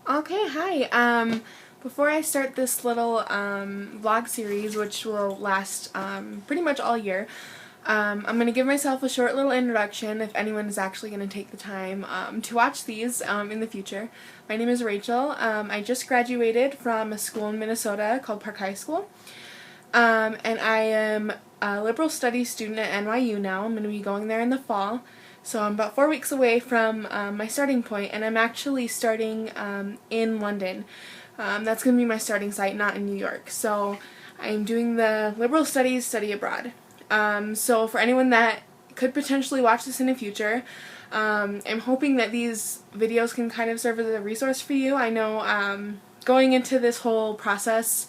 Okay, hi. Before I start this little vlog series, which will last pretty much all year, I'm going to give myself a short little introduction if anyone is actually going to take the time to watch these in the future. My name is Rachel. I just graduated from a school in Minnesota called Park High School, and I am a liberal studies student at NYU now. I'm going to be going there in the fall. So I'm about 4 weeks away from my starting point, and I'm actually starting in London. That's going to be my starting site, not in New York. So I'm doing the liberal studies study abroad. So for anyone that could potentially watch this in the future, I'm hoping that these videos can kind of serve as a resource for you. I know going into this whole process,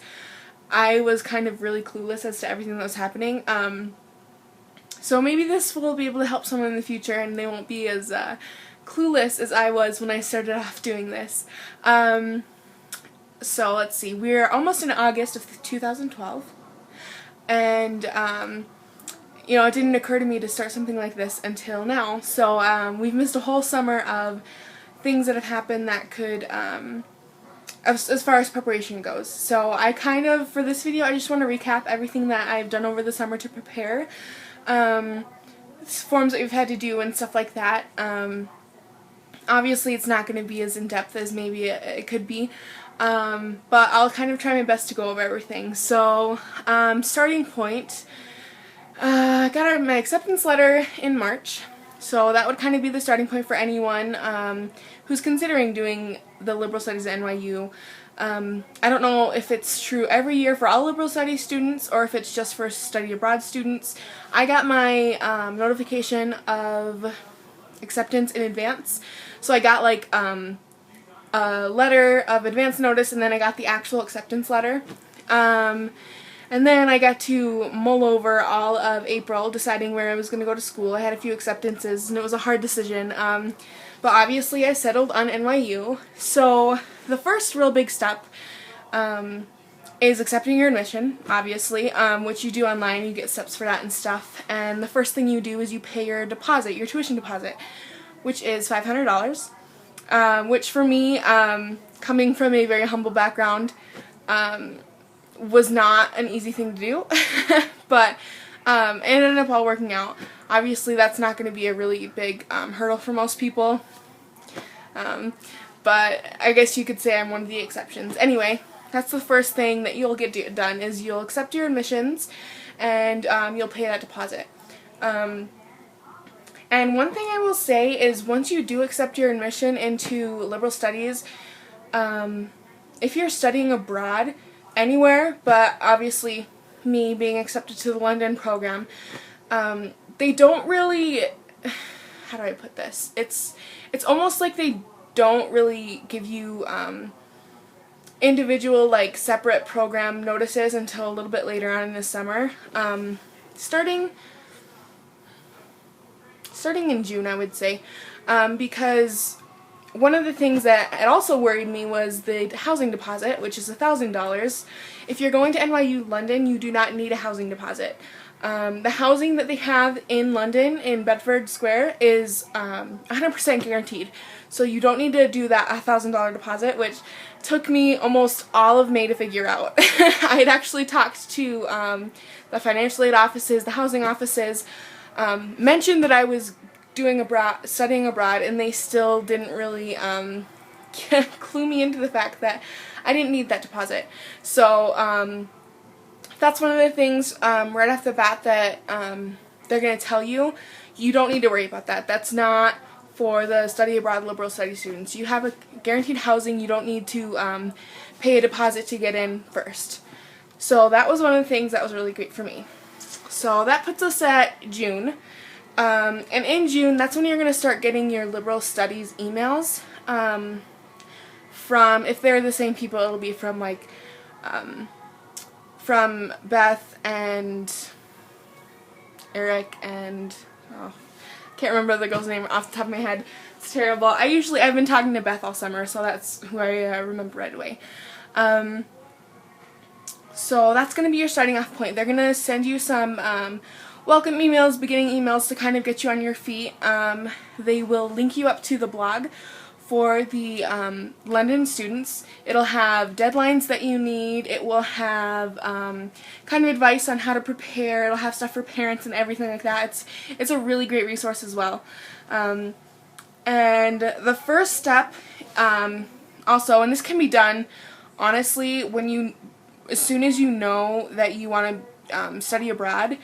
I was kind of really clueless as to everything that was happening. So maybe this will be able to help someone in the future and they won't be as clueless as I was when I started off doing this. So let's see, we're almost in August of 2012, and it didn't occur to me to start something like this until now. So we've missed a whole summer of things that have happened that could, as far as preparation goes. So for this video, I just want to recap everything that I've done over the summer to prepare. Forms that we've had to do and stuff like that. Obviously it's not going to be as in-depth as maybe it could be, but I'll kind of try my best to go over everything. So, starting point, I got my acceptance letter in March, so that would kind of be the starting point for anyone who's considering doing the liberal studies at NYU. I don't know if it's true every year for all liberal studies students or if it's just for study abroad students. I got my notification of acceptance in advance. So I got like a letter of advance notice, and then I got the actual acceptance letter. And then I got to mull over all of April deciding where I was going to go to school. I had a few acceptances and it was a hard decision. But obviously I settled on NYU. So the first real big step is accepting your admission, obviously, which you do online. You get steps for that and stuff. And the first thing you do is you pay your deposit, your tuition deposit, which is $500, which for me, coming from a very humble background, was not an easy thing to do, but it ended up all working out. Obviously that's not going to be a really big hurdle for most people, but I guess you could say I'm one of the exceptions. Anyway, that's the first thing that you'll get done, is you'll accept your admissions and you'll pay that deposit. And one thing I will say is once you do accept your admission into liberal studies, if you're studying abroad anywhere, but obviously me being accepted to the London program, they don't really, how do I put this? It's almost like they don't really give you individual, like, separate program notices until a little bit later on in the summer. Starting in June, I would say, because one of the things that it also worried me was the housing deposit, which is $1,000. If you're going to NYU London, you do not need a housing deposit. The housing that they have in London, in Bedford Square, is 100% guaranteed. So you don't need to do that $1,000 deposit, which took me almost all of May to figure out. I had actually talked to the financial aid offices, the housing offices, mentioned that I was studying abroad, and they still didn't really clue me into the fact that I didn't need that deposit. So that's one of the things right off the bat that they're going to tell you. You don't need to worry about that. That's not for the study abroad liberal study students. You have a guaranteed housing. You don't need to pay a deposit to get in first. So that was one of the things that was really great for me. So that puts us at June. And in June, that's when you're going to start getting your liberal studies emails. From, if they're the same people, it'll be from like, from Beth and Eric and, can't remember the girl's name off the top of my head. It's terrible. I've been talking to Beth all summer, so that's who I remember right away. So that's going to be your starting off point. They're going to send you some welcome emails, beginning emails to kind of get you on your feet. They will link you up to the blog for the London students. It'll have deadlines that you need. It will have kind of advice on how to prepare. It'll have stuff for parents and everything like that. It's a really great resource as well. And the first step also, and this can be done honestly as soon as you know that you want to study abroad,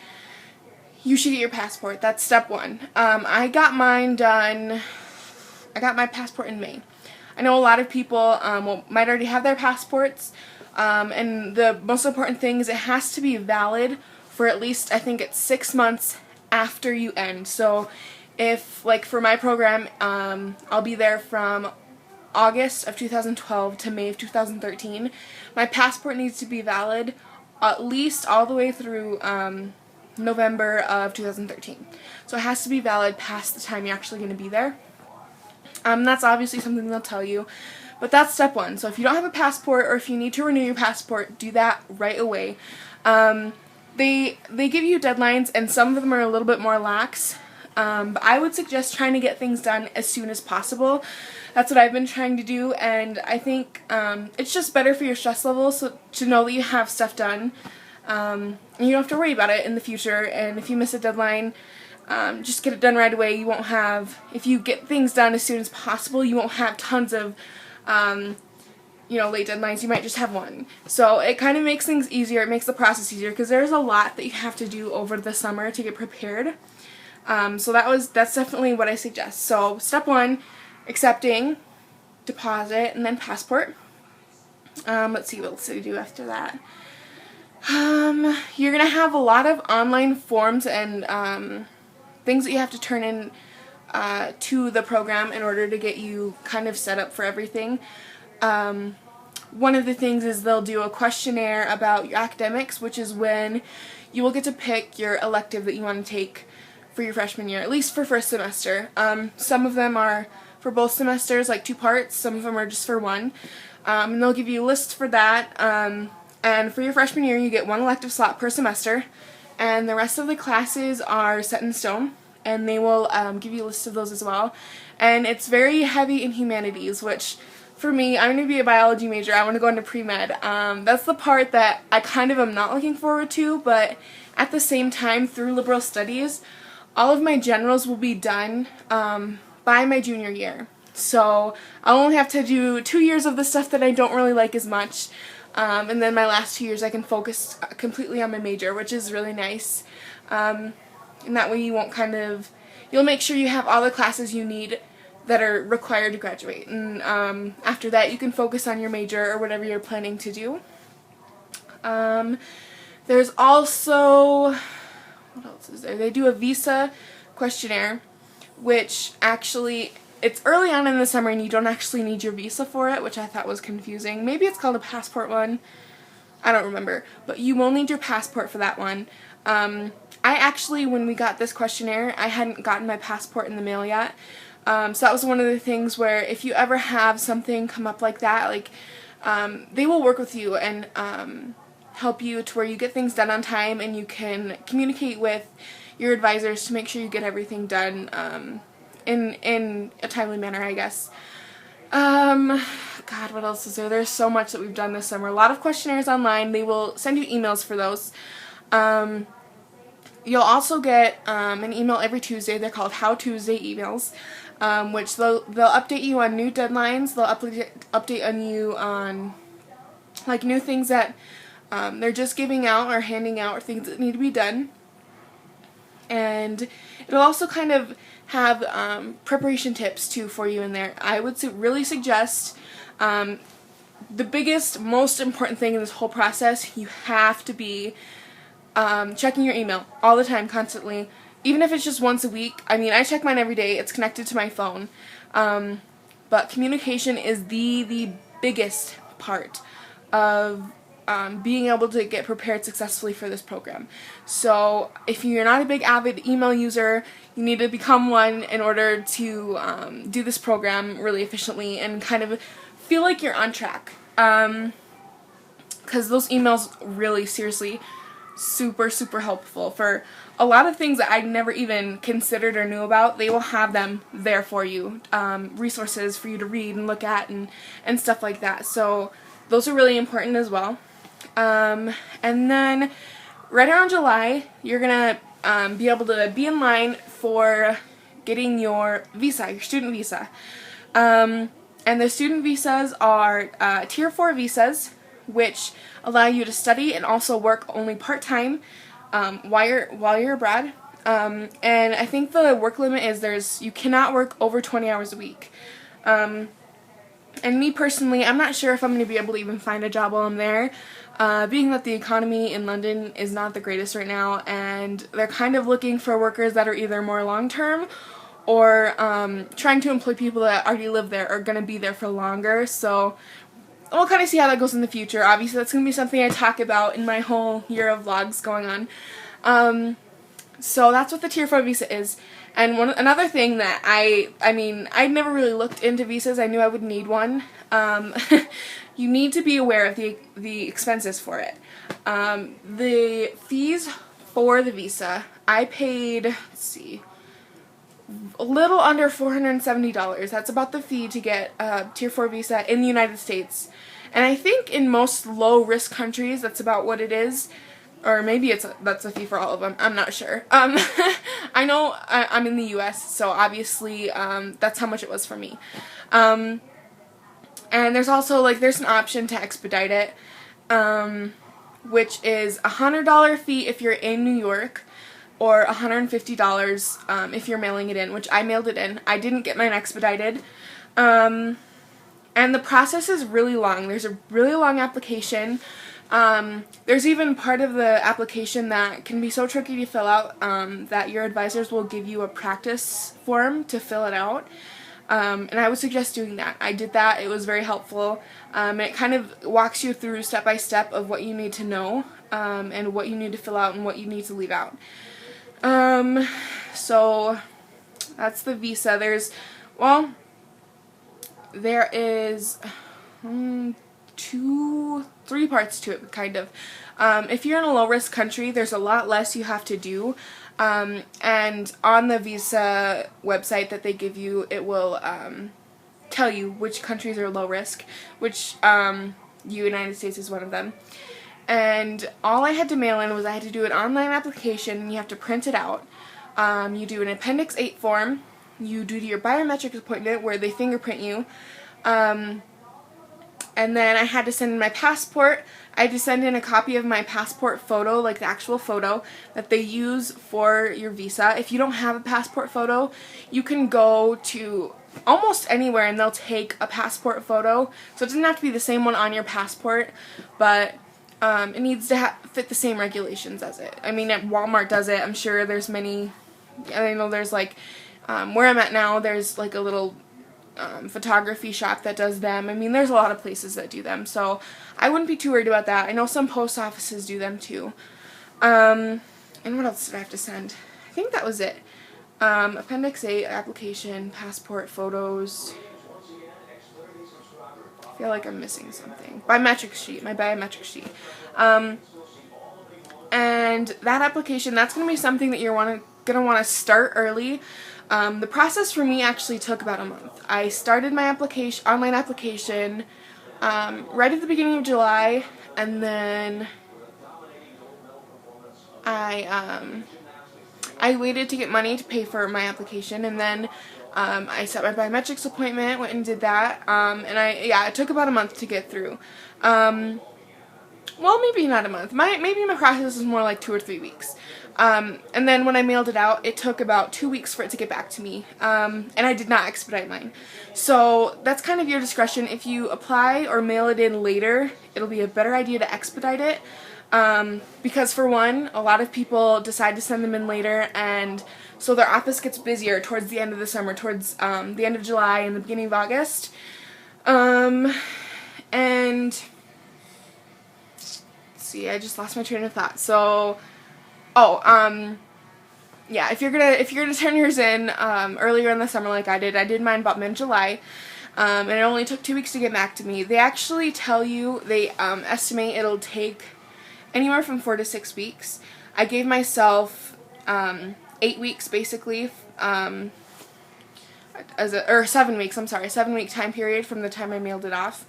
you should get your passport. That's step one. I got mine done. I got my passport in May. I know a lot of people might already have their passports, and the most important thing is it has to be valid for at least, I think it's 6 months after you end. So if, like for my program, I'll be there from August of 2012 to May of 2013, my passport needs to be valid at least all the way through November of 2013. So it has to be valid past the time you're actually going to be there. That's obviously something they'll tell you, but that's step one. So if you don't have a passport, or if you need to renew your passport, do that right away. They give you deadlines, and some of them are a little bit more lax, but I would suggest trying to get things done as soon as possible. That's what I've been trying to do, and I think it's just better for your stress level to know that you have stuff done, and you don't have to worry about it in the future. And if you miss a deadline, just get it done right away. You won't have, if you get things done as soon as possible, you won't have tons of, late deadlines. You might just have one. So it kind of makes things easier. It makes the process easier because there's a lot that you have to do over the summer to get prepared. So that's definitely what I suggest. So step one, accepting, deposit, and then passport. Let's see what else do we do after that. You're going to have a lot of online forms and things that you have to turn in to the program in order to get you kind of set up for everything. One of the things is they'll do a questionnaire about your academics, which is when you will get to pick your elective that you want to take for your freshman year, at least for first semester. Some of them are for both semesters, like 2 parts. Some of them are just for one. And they'll give you a list for that. And for your freshman year, you get 1 elective slot per semester. And the rest of the classes are set in stone, and they will give you a list of those as well. And it's very heavy in humanities, which for me, I'm going to be a biology major. I want to go into pre-med. That's the part that I kind of am not looking forward to, but at the same time, through liberal studies, all of my generals will be done by my junior year. So I'll only have to do 2 years of the stuff that I don't really like as much. And then my last 2 years I can focus completely on my major, which is really nice. And that way you'll make sure you have all the classes you need that are required to graduate. And after that you can focus on your major or whatever you're planning to do. There's also, what else is there? They do a visa questionnaire, which actually, it's early on in the summer and you don't actually need your visa for it, which I thought was confusing. Maybe it's called a passport one. I don't remember. But you will need your passport for that one. I actually, when we got this questionnaire, I hadn't gotten my passport in the mail yet. So that was one of the things where if you ever have something come up like that, they will work with you and help you to where you get things done on time, and you can communicate with your advisors to make sure you get everything done in a timely manner, I guess. God, what else is there? There's so much that we've done this summer. A lot of questionnaires online. They will send you emails for those. You'll also get an email every Tuesday. They're called How Tuesday emails, which they'll update you on new deadlines. They'll update on you on new things that they're just giving out or handing out, or things that need to be done. And it'll also kind of have preparation tips too for you in there. I would really suggest the biggest, most important thing in this whole process, you have to be checking your email all the time, constantly, even if it's just once a week. I mean, I check mine every day. It's connected to my phone. But communication is the biggest part of being able to get prepared successfully for this program. So if you're not a big avid email user, you need to become one in order to do this program really efficiently and kind of feel like you're on track. Because those emails really, seriously, super, super helpful for a lot of things that I never even considered or knew about. They will have them there for you, resources for you to read and look at and stuff like that. So those are really important as well. And then right around July, you're going to be able to be in line for getting your visa, your student visa. And the student visas are Tier 4 visas, which allow you to study and also work only part-time while you're abroad. And I think the work limit is you cannot work over 20 hours a week. And me personally, I'm not sure if I'm going to be able to even find a job while I'm there, being that the economy in London is not the greatest right now, and they're kind of looking for workers that are either more long-term or trying to employ people that already live there or are going to be there for longer. So we'll kind of see how that goes in the future. Obviously, that's going to be something I talk about in my whole year of vlogs going on. So that's what the Tier 4 visa is. And another thing that I never really looked into visas. I knew I would need one. You need to be aware of the expenses for it. The fees for the visa, I paid, let's see, a little under $470. That's about the fee to get a Tier 4 visa in the United States. And I think in most low-risk countries, that's about what it is. Or maybe that's a fee for all of them. I'm not sure. I know I'm in the U.S., so obviously that's how much it was for me. And there's also, there's an option to expedite it, which is a $100 fee if you're in New York, or $150 if you're mailing it in, which I mailed it in. I didn't get mine expedited. And the process is really long. There's a really long application. There's even part of the application that can be so tricky to fill out that your advisors will give you a practice form to fill it out. And I would suggest doing that. I did that. It was very helpful. It kind of walks you through step by step of what you need to know and what you need to fill out and what you need to leave out. So that's the visa. There is 3 parts to it, kind of. If you're in a low-risk country, there's a lot less you have to do. And on the visa website that they give you, it will tell you which countries are low risk, which United States is one of them. And all I had to mail in was I had to do an online application, and you have to print it out. You do an Appendix 8 form. You do your biometric appointment where they fingerprint you. And then I had to send in my passport. I had to send in a copy of my passport photo, like the actual photo that they use for your visa. If you don't have a passport photo, you can go to almost anywhere and they'll take a passport photo. So it doesn't have to be the same one on your passport, but it needs to fit the same regulations as it. I mean, Walmart does it. I'm sure there's many. I know there's where I'm at now, there's a little photography shop that does them. I mean, there's a lot of places that do them, so I wouldn't be too worried about that. I know some post offices do them too. And what else did I have to send? I think that was it. Appendix 8, application, passport, photos. I feel like I'm missing something. Biometric sheet, my biometric sheet. And that application, that's going to be something that you're going to want to start early. The process for me actually took about a month. I started my online application right at the beginning of July, and then I waited to get money to pay for my application, and then I set my biometrics appointment, went and did that, and it took about a month to get through. Well, maybe not a month. Maybe my process is more like 2 or 3 weeks. And then when I mailed it out, it took about 2 weeks for it to get back to me. And I did not expedite mine. So that's kind of your discretion. If you apply or mail it in later, it'll be a better idea to expedite it. Because for one, a lot of people decide to send them in later, and so their office gets busier towards the end of the summer, towards the end of July and the beginning of August. And see, I just lost my train of thought. So, yeah, if you're gonna turn yours in earlier in the summer like I did mine about mid-July, and it only took 2 weeks to get back to me. They actually tell you, they estimate it'll take anywhere from 4 to 6 weeks. I gave myself 8 weeks basically, or 7 weeks, I'm sorry, 7-week time period from the time I mailed it off.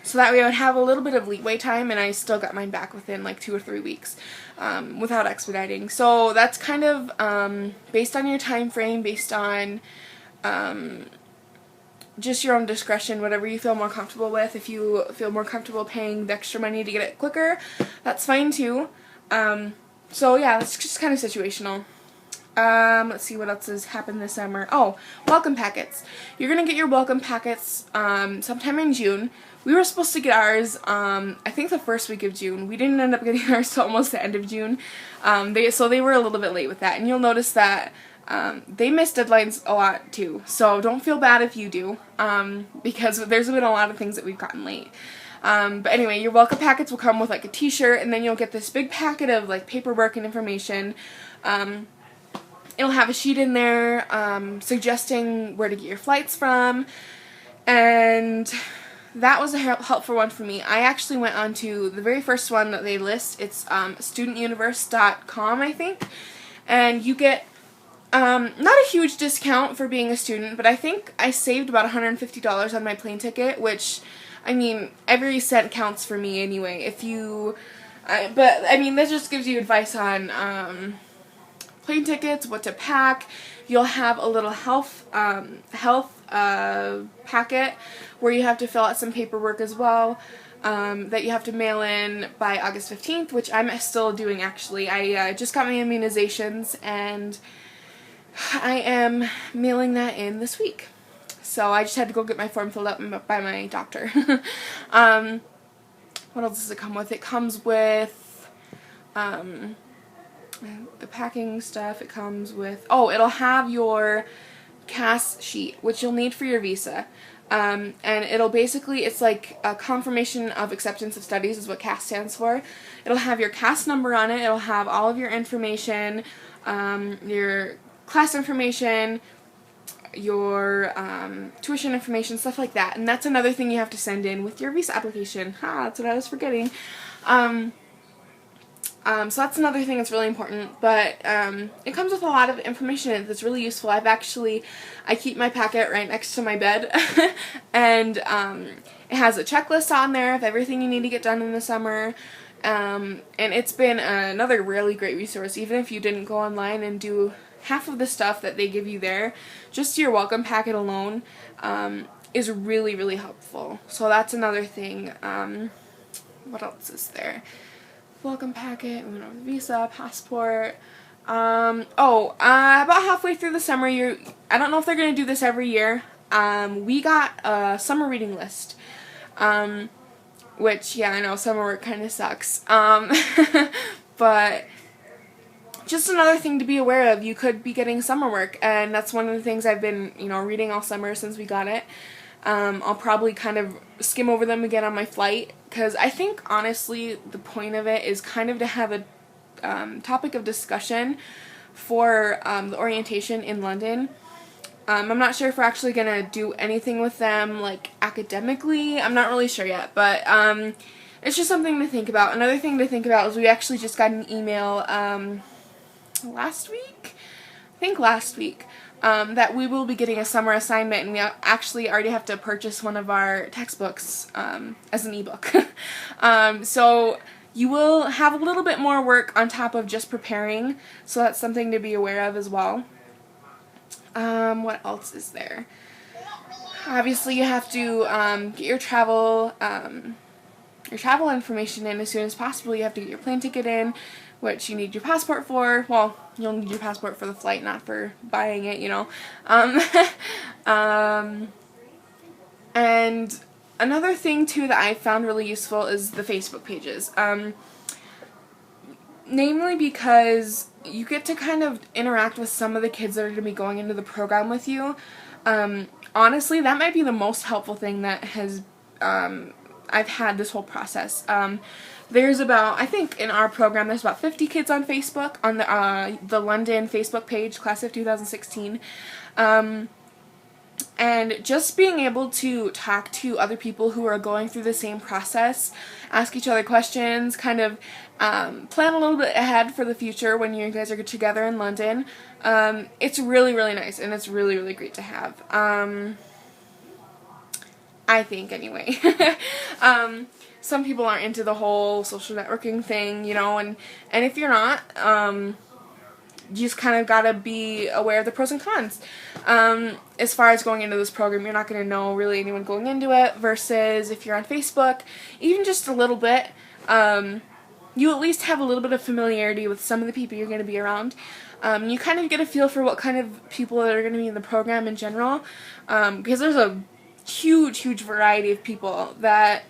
So that way I would have a little bit of leeway time, and I still got mine back within like 2 or 3 weeks without expediting. So that's kind of based on your time frame, based on just your own discretion, whatever you feel more comfortable with. If you feel more comfortable paying the extra money to get it quicker, that's fine too. So yeah, that's just kind of situational. Let's see what else has happened this summer. Oh, welcome packets. You're going to get your welcome packets sometime in June. We were supposed to get ours, I think the first week of June. We didn't end up getting ours till almost the end of June. So they were a little bit late with that. And you'll notice that they miss deadlines a lot too. So don't feel bad if you do, because there's been a lot of things that we've gotten late. But anyway, your welcome packets will come with like a t-shirt, and then you'll get this big packet of like paperwork and information. It'll have a sheet in there suggesting where to get your flights from, and that was a helpful one for me. I actually went on to the very first one that they list. It's studentuniverse.com, I think, and you get not a huge discount for being a student, but I think I saved about $150 on my plane ticket, which, I mean, every cent counts for me anyway. But I mean, this just gives you advice on plane tickets, what to pack. You'll have a little health packet where you have to fill out some paperwork as well, that you have to mail in by August 15th, which I'm still doing actually. I just got my immunizations, and I am mailing that in this week. So I just had to go get my form filled out by my doctor. What else does it come with? It comes with the packing stuff. It comes with, it'll have your CAS sheet, which you'll need for your visa. And it'll basically, it's like a confirmation of acceptance of studies is what CAS stands for. It'll have your CAS number on it. It'll have all of your information, your class information, your tuition information, stuff like that. And that's another thing you have to send in with your visa application. That's what I was forgetting. So that's another thing that's really important, but it comes with a lot of information that's really useful. I keep my packet right next to my bed, and it has a checklist on there of everything you need to get done in the summer, and it's been another really great resource. Even if you didn't go online and do half of the stuff that they give you there, just your welcome packet alone is really, really helpful. So that's another thing. What else is there? Welcome packet, visa, passport. About halfway through the summer, I don't know if they're going to do this every year. We got a summer reading list. Which, yeah, I know summer work kind of sucks. But just another thing to be aware of. You could be getting summer work, and that's one of the things I've been, reading all summer since we got it. I'll probably kind of skim over them again on my flight, because I think, honestly, the point of it is kind of to have a topic of discussion for the orientation in London. I'm not sure if we're actually going to do anything with them, like, academically. I'm not really sure yet, but it's just something to think about. Another thing to think about is we actually just got an email last week, that we will be getting a summer assignment, and we actually already have to purchase one of our textbooks as an ebook. So you will have a little bit more work on top of just preparing, so that's something to be aware of as well. What else is there? Obviously, you have to get your travel information in as soon as possible. You have to get your plane ticket in, which you need your passport for. Well, you'll need your passport for the flight, not for buying it, And another thing, too, that I found really useful is the Facebook pages. Namely because you get to kind of interact with some of the kids that are going to be going into the program with you. Honestly, that might be the most helpful thing that has I've had this whole process. There's about, I think in our program, there's about 50 kids on Facebook, on the London Facebook page, Class of 2016. And just being able to talk to other people who are going through the same process, ask each other questions, kind of plan a little bit ahead for the future when you guys are together in London. It's really, really nice, and it's really, really great to have. I think, anyway. Some people aren't into the whole social networking thing, you know, and if you're not, you just kind of gotta be aware of the pros and cons. As far as going into this program, you're not going to know really anyone going into it, versus if you're on Facebook, even just a little bit, you at least have a little bit of familiarity with some of the people you're going to be around. You kind of get a feel for what kind of people that are going to be in the program in general, because there's a huge variety of people that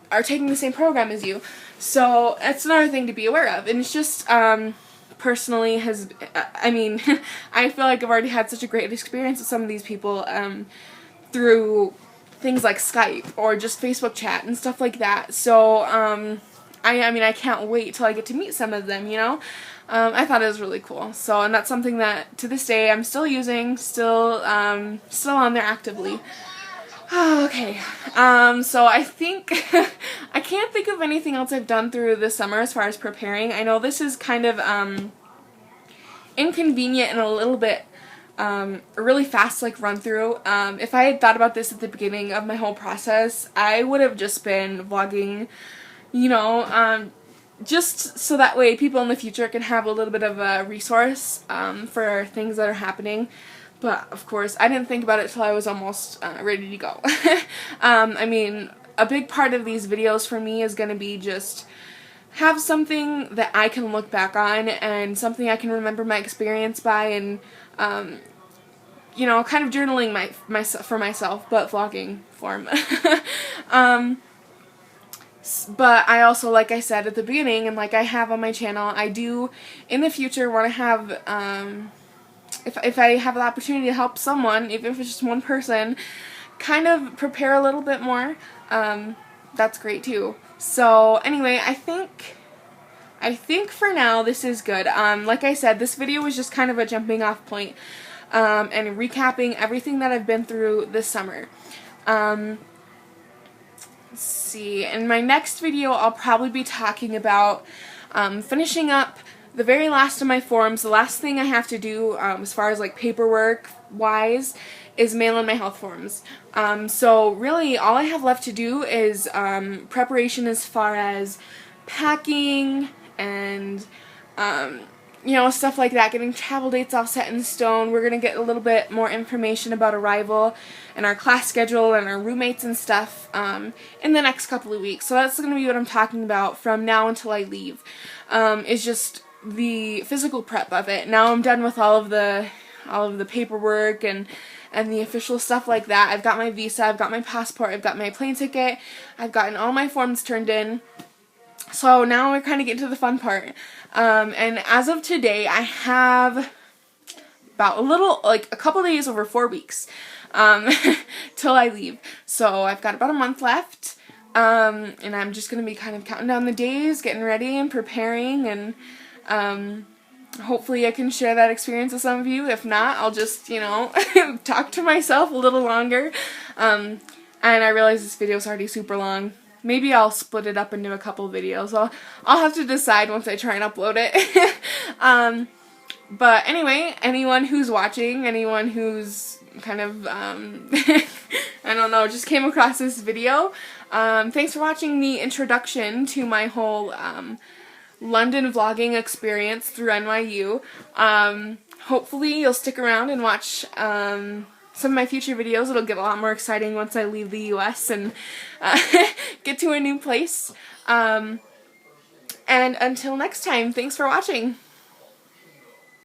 are taking the same program as you. So that's another thing to be aware of. And it's just, personally I mean, I feel like I've already had such a great experience with some of these people, through things like Skype or just Facebook chat and stuff like that. So, I mean, I can't wait till I get to meet some of them, you know? I thought it was really cool. So, and that's something that, to this day, I'm still using, still on there actively. Okay, so I think, I can't think of anything else I've done through this summer as far as preparing. I know this is kind of, inconvenient and a little bit, a really fast, like, run-through. If I had thought about this at the beginning of my whole process, I would have just been vlogging, you know, just so that way people in the future can have a little bit of a resource, for things that are happening. But, of course, I didn't think about it till I was almost ready to go. I mean, a big part of these videos for me is going to be just have something that I can look back on and something I can remember my experience by, and, you know, kind of journaling for myself, but vlogging form. But I also, like I said at the beginning, and like I have on my channel, I do, in the future, want to have, if I have the opportunity to help someone, even if it's just one person, kind of prepare a little bit more, that's great too. So anyway, I think for now this is good. Like I said, this video was just kind of a jumping off point, and recapping everything that I've been through this summer. Let's see, in my next video I'll probably be talking about finishing up the very last of my forms. The last thing I have to do, as far as like paperwork wise, is mail in my health forms. So really all I have left to do is preparation as far as packing and you know, stuff like that, getting travel dates all set in stone. We're going to get a little bit more information about arrival and our class schedule and our roommates and stuff in the next couple of weeks. So that's going to be what I'm talking about from now until I leave, is just the physical prep of it. Now I'm done with all of the paperwork and the official stuff like that. I've got my visa, I've got my passport, I've got my plane ticket, I've gotten all my forms turned in. So now we're kind of getting to the fun part. And as of today, I have about a couple days over 4 weeks till I leave. So I've got about a month left. And I'm just going to be kind of counting down the days, getting ready and preparing, and hopefully I can share that experience with some of you. If not, I'll just, you know, talk to myself a little longer. And I realize this video is already super long. Maybe I'll split it up into a couple videos. I'll have to decide once I try and upload it. But anyway, anyone who's watching, anyone who's kind of, I don't know, just came across this video, thanks for watching the introduction to my whole London vlogging experience through NYU. Hopefully you'll stick around and watch some of my future videos. It'll get a lot more exciting once I leave the US and get to a new place. And until next time, thanks for watching.